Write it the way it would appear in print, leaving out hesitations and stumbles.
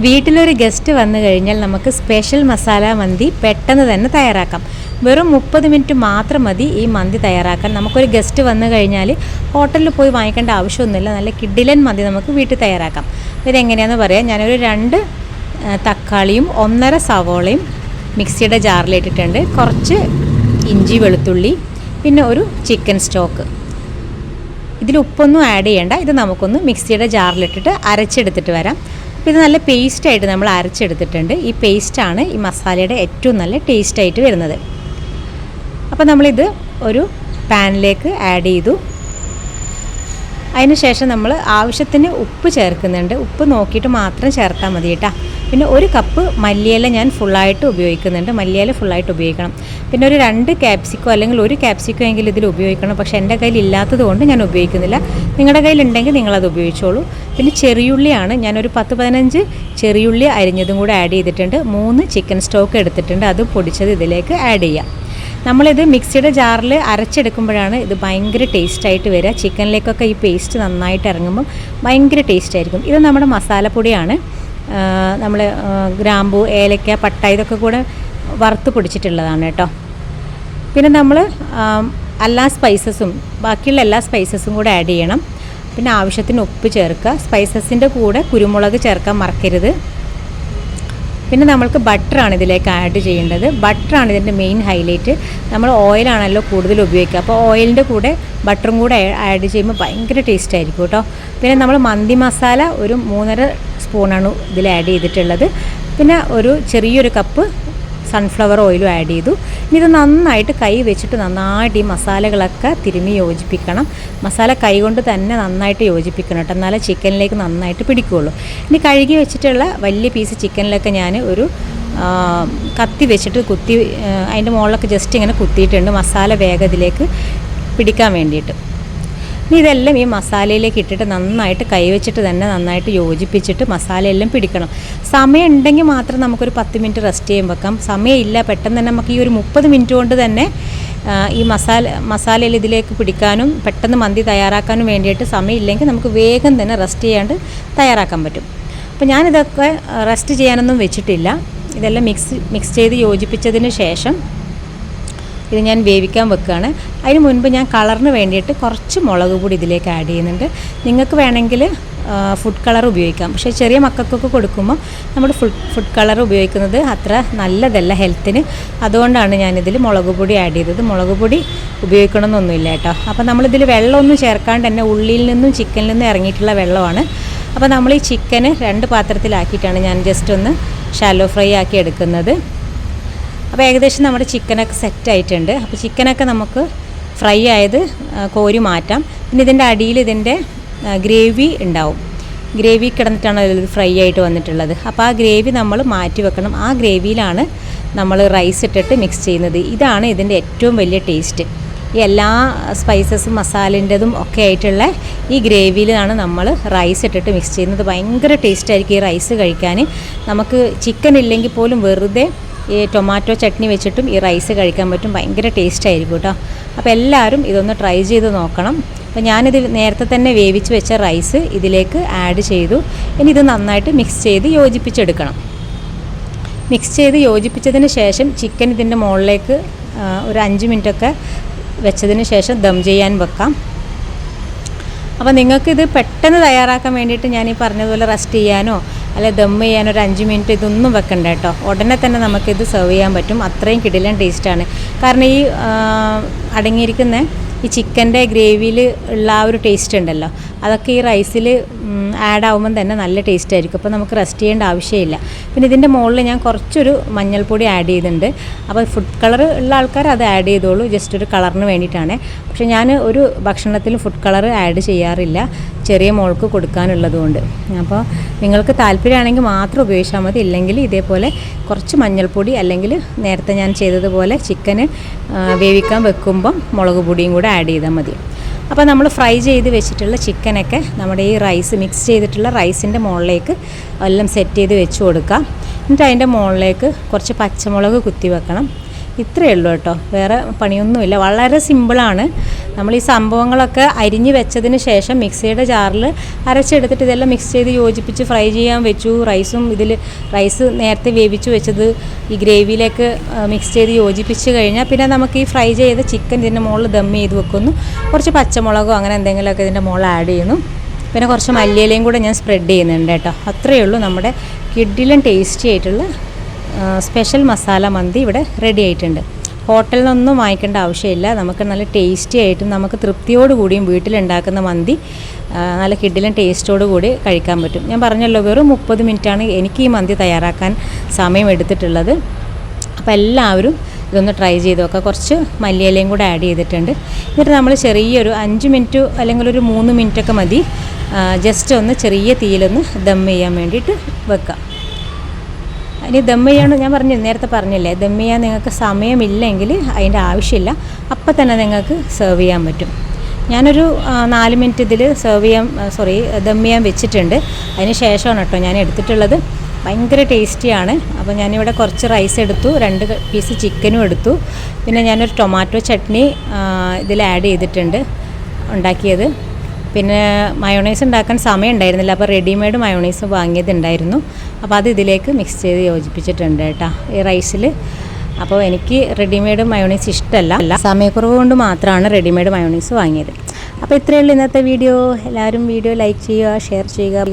വീട്ടിലൊരു ഗസ്റ്റ് വന്നു കഴിഞ്ഞാൽ നമുക്ക് സ്പെഷ്യൽ മസാല മന്തി പെട്ടെന്ന് തന്നെ തയ്യാറാക്കാം. വെറും 30 മിനിറ്റ് മാത്രം മതി ഈ മന്തി തയ്യാറാക്കാൻ. നമുക്കൊരു ഗസ്റ്റ് വന്നു കഴിഞ്ഞാൽ ഹോട്ടലിൽ പോയി വാങ്ങിക്കേണ്ട ആവശ്യമൊന്നുമില്ല. നല്ല കിഡിലൻ മന്തി നമുക്ക് വീട്ടിൽ തയ്യാറാക്കാം. ഇതെങ്ങനെയാണെന്ന് പറയാം. ഞാനൊരു 2 തക്കാളിയും 1.5 സവോളയും മിക്സിയുടെ ജാറിലിട്ടിട്ടുണ്ട്. കുറച്ച് ഇഞ്ചി വെളുത്തുള്ളി, പിന്നെ ഒരു ചിക്കൻ സ്റ്റോക്ക്. ഇതിൽ ഉപ്പൊന്നും ആഡ് ചെയ്യേണ്ട. ഇത് നമുക്കൊന്ന് മിക്സിയുടെ ജാറിലിട്ടിട്ട് അരച്ചെടുത്തിട്ട് വരാം. അപ്പോൾ ഇത് നല്ല പേസ്റ്റായിട്ട് നമ്മൾ അരച്ചെടുത്തിട്ടുണ്ട്. ഈ പേസ്റ്റാണ് ഈ മസാലയുടെ ഏറ്റവും നല്ല ടേസ്റ്റായിട്ട് വരുന്നത്. അപ്പോൾ നമ്മളിത് ഒരു പാനിലേക്ക് ആഡ് ചെയ്തു. അതിന് ശേഷം നമ്മൾ ആവശ്യത്തിന് ഉപ്പ് ചേർക്കുന്നുണ്ട്. ഉപ്പ് നോക്കിയിട്ട് മാത്രം ചേർത്താൽ മതി കേട്ടോ. പിന്നെ 1 കപ്പ് മല്ലിയില ഞാൻ ഫുള്ളായിട്ട് ഉപയോഗിക്കുന്നുണ്ട്. മല്ലിയില ഫുള്ളായിട്ട് ഉപയോഗിക്കണം. പിന്നെ ഒരു 2 ക്യാപ്സിക്കോ അല്ലെങ്കിൽ 1 ക്യാപ്സിക്കോ എങ്കിലും ഇതിൽ ഉപയോഗിക്കണം. പക്ഷേ എൻ്റെ കയ്യിൽ ഇല്ലാത്തത് കൊണ്ട് ഞാൻ ഉപയോഗിക്കുന്നില്ല. നിങ്ങളുടെ കയ്യിലുണ്ടെങ്കിൽ നിങ്ങളത് ഉപയോഗിച്ചോളൂ. പിന്നെ ചെറിയുള്ളിയാണ്. ഞാനൊരു 10-15 ചെറിയുള്ളി അരിഞ്ഞതും കൂടെ ആഡ് ചെയ്തിട്ടുണ്ട്. 3 ചിക്കൻ സ്റ്റോക്ക് എടുത്തിട്ടുണ്ട്. അത് പൊടിച്ചത് ഇതിലേക്ക് ആഡ് ചെയ്യാം. നമ്മളിത് മിക്സിയുടെ ജാറിൽ അരച്ചെടുക്കുമ്പോഴാണ് ഇത് ഭയങ്കര ടേസ്റ്റായിട്ട് വരിക. ചിക്കനിലേക്കൊക്കെ ഈ പേസ്റ്റ് നന്നായിട്ട് ഇറങ്ങുമ്പം ഭയങ്കര ടേസ്റ്റായിരിക്കും. ഇത് നമ്മുടെ മസാലപ്പൊടിയാണ്. നമ്മൾ ഗ്രാമ്പൂ, ഏലക്ക, പട്ട ഇതൊക്കെ കൂടെ വറുത്ത് പൊടിച്ചിട്ടുള്ളതാണ് കേട്ടോ. പിന്നെ നമ്മൾ എല്ലാ സ്പൈസസും ബാക്കിയുള്ള എല്ലാ സ്പൈസസും കൂടെ ആഡ് ചെയ്യണം. പിന്നെ ആവശ്യത്തിന് ഉപ്പ് ചേർക്കുക. സ്പൈസസിൻ്റെ കൂടെ കുരുമുളക് ചേർക്കാൻ മറക്കരുത്. പിന്നെ നമ്മൾക്ക് ബട്ടറാണ് ഇതിലേക്ക് ആഡ് ചെയ്യേണ്ടത്. ബട്ടറാണ് ഇതിൻ്റെ മെയിൻ ഹൈലൈറ്റ്. നമ്മൾ ഓയിലാണല്ലോ കൂടുതൽ ഉപയോഗിക്കുക. അപ്പോൾ ഓയിലിൻ്റെ കൂടെ ബട്ടറും കൂടെ ആഡ് ചെയ്യുമ്പോൾ ഭയങ്കര ടേസ്റ്റ് ആയിരിക്കും കേട്ടോ. പിന്നെ നമ്മൾ മന്തി മസാല ഒരു 3.5 സ്പൂണാണ് ഇതിൽ ആഡ് ചെയ്തിട്ടുള്ളത്. പിന്നെ ഒരു ചെറിയൊരു കപ്പ് സൺഫ്ലവർ ഓയിലും ആഡ് ചെയ്തു. ഇനി ഇത് നന്നായിട്ട് കൈ വെച്ചിട്ട് നന്നായിട്ട് ഈ മസാലകളൊക്കെ തിരുമ്മി യോജിപ്പിക്കണം. മസാല കൈ കൊണ്ട് തന്നെ നന്നായിട്ട് യോജിപ്പിക്കണം കേട്ടോ. എന്നാലേ ചിക്കനിലേക്ക് നന്നായിട്ട് പിടിക്കുകയുള്ളൂ. ഇനി കഴുകി വെച്ചിട്ടുള്ള വലിയ പീസ് ചിക്കനിലൊക്കെ ഞാൻ ഒരു കത്തി വെച്ചിട്ട് കുത്തി അതിൻ്റെ മുകളിലൊക്കെ ജസ്റ്റ് ഇങ്ങനെ കുത്തിയിട്ടുണ്ട്. മസാല വേഗം ഇതിലേക്ക് പിടിക്കാൻ വേണ്ടിയിട്ട്. ഇനി ഇതെല്ലാം ഈ മസാലയിലേക്ക് ഇട്ടിട്ട് നന്നായിട്ട് കൈവച്ചിട്ട് തന്നെ നന്നായിട്ട് യോജിപ്പിച്ചിട്ട് മസാലയെല്ലാം പിടിക്കണം. സമയം ഉണ്ടെങ്കിൽ മാത്രം നമുക്കൊരു 10 മിനിറ്റ് റെസ്റ്റ് ചെയ്യാൻ വെക്കാം. സമയമില്ല, പെട്ടെന്ന് തന്നെ നമുക്ക് ഈ ഒരു 30 മിനിറ്റ് കൊണ്ട് തന്നെ ഈ മസാലയിൽ ഇതിലേക്ക് പിടിക്കാനും പെട്ടെന്ന് മന്തി തയ്യാറാക്കാനും വേണ്ടിയിട്ട് സമയമില്ലെങ്കിൽ നമുക്ക് വേഗം തന്നെ റെസ്റ്റ് ചെയ്യാണ്ട് തയ്യാറാക്കാൻ പറ്റും. അപ്പോൾ ഞാനിതൊക്കെ റെസ്റ്റ് ചെയ്യാനൊന്നും വെച്ചിട്ടില്ല. ഇതെല്ലാം മിക്സ് ചെയ്ത് യോജിപ്പിച്ചതിന് ശേഷം ഇത് ഞാൻ വേവിക്കാൻ വെക്കുകയാണ്. അതിന് മുൻപ് ഞാൻ കളറിന് വേണ്ടിയിട്ട് കുറച്ച് മുളക് പൊടി ഇതിലേക്ക് ആഡ് ചെയ്യുന്നുണ്ട്. നിങ്ങൾക്ക് വേണമെങ്കിൽ ഫുഡ് കളർ ഉപയോഗിക്കാം. പക്ഷേ ചെറിയ മക്കൾക്കൊക്കെ കൊടുക്കുമ്പോൾ നമ്മൾ ഫുഡ് കളർ ഉപയോഗിക്കുന്നത് അത്ര നല്ലതല്ല ഹെൽത്തിന്. അതുകൊണ്ടാണ് ഞാനിതിൽ മുളക് പൊടി ആഡ് ചെയ്തത്. മുളക് പൊടി ഉപയോഗിക്കണമെന്നൊന്നുമില്ല കേട്ടോ. അപ്പോൾ നമ്മളിതിൽ വെള്ളമൊന്നും ചേർക്കാണ്ട് തന്നെ ഉള്ളിയിൽ നിന്നും ചിക്കനിൽ നിന്നും ഇറങ്ങിയിട്ടുള്ള വെള്ളമാണ്. അപ്പോൾ നമ്മൾ ഈ ചിക്കന് 2 പാത്രത്തിലാക്കിയിട്ടാണ് ഞാൻ ജസ്റ്റ് ഒന്ന് ഷാലോ ഫ്രൈ ആക്കി എടുക്കുന്നത്. അപ്പോൾ ഏകദേശം നമ്മുടെ ചിക്കനൊക്കെ സെറ്റായിട്ടുണ്ട്. അപ്പോൾ ചിക്കനൊക്കെ നമുക്ക് ഫ്രൈ ആയത് കോരി മാറ്റാം. പിന്നെ ഇതിൻ്റെ അടിയിൽ ഇതിൻ്റെ ഗ്രേവി ഉണ്ടാവും. ഗ്രേവി കിടന്നിട്ടാണ് ഇത് ഫ്രൈ ആയിട്ട് വന്നിട്ടുള്ളത്. അപ്പോൾ ആ ഗ്രേവി നമ്മൾ മാറ്റി വെക്കണം. ആ ഗ്രേവിയിലാണ് നമ്മൾ റൈസ് ഇട്ടിട്ട് മിക്സ് ചെയ്യുന്നത്. ഇതാണ് ഇതിൻ്റെ ഏറ്റവും വലിയ ടേസ്റ്റ്. ഈ എല്ലാ സ്പൈസസും മസാലേൻ്റെതും ഒക്കെ ആയിട്ടുള്ള ഈ ഗ്രേവിയിലാണ് നമ്മൾ റൈസ് ഇട്ടിട്ട് മിക്സ് ചെയ്യുന്നത്. ഭയങ്കര ടേസ്റ്റായിരിക്കും ഈ റൈസ് കഴിക്കാൻ. നമുക്ക് ചിക്കൻ ഇല്ലെങ്കിൽ പോലും വെറുതെ ഈ ടൊമാറ്റോ ചട്നി വെച്ചിട്ടും ഈ റൈസ് കഴിക്കാൻ പറ്റും. ഭയങ്കര ടേസ്റ്റായിരിക്കും കേട്ടോ. അപ്പോൾ എല്ലാവരും ഇതൊന്ന് ട്രൈ ചെയ്ത് നോക്കണം. അപ്പോൾ ഞാനിത് നേരത്തെ തന്നെ വേവിച്ച് വെച്ച റൈസ് ഇതിലേക്ക് ആഡ് ചെയ്തു. ഇനി ഇത് നന്നായിട്ട് മിക്സ് ചെയ്ത് യോജിപ്പിച്ചെടുക്കണം. മിക്സ് ചെയ്ത് യോജിപ്പിച്ചതിന് ശേഷം ചിക്കൻ ഇതിൻ്റെ മുകളിലേക്ക് ഒരു 5 മിനിറ്റൊക്കെ വെച്ചതിന് ശേഷം ദം ചെയ്യാൻ വെക്കാം. അപ്പോൾ നിങ്ങൾക്കിത് പെട്ടെന്ന് തയ്യാറാക്കാൻ വേണ്ടിയിട്ട് ഞാൻ ഈ പറഞ്ഞതുപോലെ റെസ്റ്റ് ചെയ്യാനോ അല്ലെ ദം ചെയ്യാനോ ഒരു 5 മിനിറ്റ് ഇതൊന്നും വെക്കണ്ട കേട്ടോ. ഉടനെ തന്നെ നമുക്കിത് സെർവ് ചെയ്യാൻ പറ്റും. അത്രയും കിടിലൻ ടേസ്റ്റാണ്. കാരണം ഈ അടങ്ങിയിരിക്കുന്ന ഈ ചിക്കൻ്റെ ഗ്രേവിയിൽ ഉള്ള ആ ഒരു ടേസ്റ്റ് ഉണ്ടല്ലോ, അതൊക്കെ ഈ റൈസിൽ ആഡ് ആവുമ്പം തന്നെ നല്ല ടേസ്റ്റ് ആയിരിക്കും. അപ്പോൾ നമുക്ക് റെസ്റ്റ് ചെയ്യേണ്ട ആവശ്യമില്ല. പിന്നെ ഇതിൻ്റെ മുകളിൽ ഞാൻ കുറച്ചൊരു മഞ്ഞൾപ്പൊടി ആഡ് ചെയ്തിട്ടുണ്ട്. അപ്പോൾ ഫുഡ് കളർ ഉള്ള ആൾക്കാർ അത് ആഡ് ചെയ്തോളൂ, ജസ്റ്റ് ഒരു കളറിന് വേണ്ടിയിട്ടാണ്. പക്ഷേ ഞാൻ ഒരു ഭക്ഷണത്തിലും ഫുഡ് കളർ ആഡ് ചെയ്യാറില്ല, ചെറിയ മോൾക്ക് കൊടുക്കാനുള്ളതുകൊണ്ട്. അപ്പോൾ നിങ്ങൾക്ക് താല്പര്യമാണെങ്കിൽ മാത്രം ഉപയോഗിച്ചാൽ മതി. ഇല്ലെങ്കിൽ ഇതേപോലെ കുറച്ച് മഞ്ഞൾപ്പൊടി അല്ലെങ്കിൽ നേരത്തെ ഞാൻ ചെയ്തതുപോലെ ചിക്കന് വേവിക്കാൻ വെക്കുമ്പം മുളക് പൊടിയും കൂടെ ആഡ് ചെയ്താൽ മതി. അപ്പോൾ നമ്മൾ ഫ്രൈ ചെയ്ത് വെച്ചിട്ടുള്ള ചിക്കനൊക്കെ നമ്മുടെ ഈ റൈസ് മിക്സ് ചെയ്തിട്ടുള്ള റൈസിൻ്റെ മുകളിലേക്ക് എല്ലാം സെറ്റ് ചെയ്ത് വെച്ച് കൊടുക്കാം. എന്നിട്ട് അതിൻ്റെ മുകളിലേക്ക് കുറച്ച് പച്ചമുളക് കുത്തി വെക്കണം. ഇത്രയേ ഉള്ളൂ കേട്ടോ, വേറെ പണിയൊന്നുമില്ല. വളരെ സിമ്പിളാണ്. നമ്മൾ ഈ സംഭവങ്ങളൊക്കെ അരിഞ്ഞ് വെച്ചതിന് ശേഷം മിക്സിയുടെ ജാറിൽ അരച്ചെടുത്തിട്ട് ഇതെല്ലാം മിക്സ് ചെയ്ത് യോജിപ്പിച്ച് ഫ്രൈ ചെയ്യാൻ വെച്ചു. റൈസ് നേരത്തെ വേവിച്ച് വെച്ചത് ഈ ഗ്രേവിയിലേക്ക് മിക്സ് ചെയ്ത് യോജിപ്പിച്ച് കഴിഞ്ഞാൽ പിന്നെ നമുക്ക് ഈ ഫ്രൈ ചെയ്ത ചിക്കൻ ഇതിൻ്റെ മുകളിൽ ദം ചെയ്ത് വെക്കുന്നു. കുറച്ച് പച്ചമുളകോ അങ്ങനെ എന്തെങ്കിലുമൊക്കെ ഇതിൻ്റെ മുകളിൽ ആഡ് ചെയ്യുന്നു. പിന്നെ കുറച്ച് മല്ലിയിലയും കൂടെ ഞാൻ സ്പ്രെഡ് ചെയ്യുന്നുണ്ട് കേട്ടോ. അത്രയേ ഉള്ളൂ, നമ്മുടെ കിഡിലും ടേസ്റ്റി ആയിട്ടുള്ള സ്പെഷ്യൽ മസാല മന്തി ഇവിടെ റെഡി ആയിട്ടുണ്ട്. ഹോട്ടലിൽ നിന്നൊന്നും വാങ്ങിക്കേണ്ട ആവശ്യമില്ല. നമുക്ക് നല്ല ടേസ്റ്റി ആയിട്ടും നമുക്ക് തൃപ്തിയോടുകൂടിയും വീട്ടിലുണ്ടാക്കുന്ന മന്തി നല്ല കിഡിലും ടേസ്റ്റോടു കൂടി കഴിക്കാൻ പറ്റും. ഞാൻ പറഞ്ഞല്ലോ, വെറും 30 മിനിറ്റാണ് എനിക്ക് ഈ മന്തി തയ്യാറാക്കാൻ സമയം എടുത്തിട്ടുള്ളത്. അപ്പോൾ എല്ലാവരും ഇതൊന്ന് ട്രൈ ചെയ്ത് നോക്കുക. കുറച്ച് മല്ലിയിലയും കൂടെ ആഡ് ചെയ്തിട്ടുണ്ട്. എന്നിട്ട് നമ്മൾ ചെറിയൊരു 5 മിനിറ്റ് അല്ലെങ്കിൽ ഒരു 3 മിനിറ്റൊക്കെ മതി ജസ്റ്റ് ഒന്ന് ചെറിയ തീയിലൊന്ന് ദം ചെയ്യാൻ വേണ്ടിയിട്ട് വെക്കാം. ഇനി ദം ചെയ്യാണ്, ഞാൻ നേരത്തെ പറഞ്ഞില്ലേ, ദം ചെയ്യാൻ നിങ്ങൾക്ക് സമയമില്ലെങ്കിൽ അതിൻ്റെ ആവശ്യമില്ല, അപ്പം തന്നെ നിങ്ങൾക്ക് സെർവ് ചെയ്യാൻ പറ്റും. ഞാനൊരു 4 മിനിറ്റ് ഇതിൽ ദം ചെയ്യാൻ വെച്ചിട്ടുണ്ട്. അതിന് ശേഷമാണ് കേട്ടോ ഞാൻ എടുത്തിട്ടുള്ളത്. ഭയങ്കര ടേസ്റ്റിയാണ്. അപ്പോൾ ഞാനിവിടെ കുറച്ച് റൈസ് എടുത്തു, 2 പീസ് ചിക്കനും എടുത്തു. പിന്നെ ഞാനൊരു ടൊമാറ്റോ ചട്നി ഇതിൽ ആഡ് ചെയ്തിട്ടുണ്ട് ഉണ്ടാക്കിയത്. പിന്നെ മയോണൈസ് ഉണ്ടാക്കാൻ സമയം ഉണ്ടായിരുന്നില്ല, അപ്പോൾ റെഡിമെയ്ഡ് മയോണൈസ് വാങ്ങിയതുണ്ടായിരുന്നു. അപ്പോൾ അത് ഇതിലേക്ക് മിക്സ് ചെയ്ത് യോജിപ്പിച്ചിട്ടുണ്ട് കേട്ടോ ഈ റൈസിൽ. അപ്പോൾ എനിക്ക് റെഡിമെയ്ഡ് മയോണൈസ് ഇഷ്ടമല്ല, സമയക്കുറവ് കൊണ്ട് മാത്രമാണ് റെഡിമെയ്ഡ് മയോണൈസ് വാങ്ങിയത്. അപ്പോൾ ഇത്രയേ ഉള്ളൂ ഇന്നത്തെ വീഡിയോ. എല്ലാവരും വീഡിയോ ലൈക്ക് ചെയ്യുക, ഷെയർ ചെയ്യുക.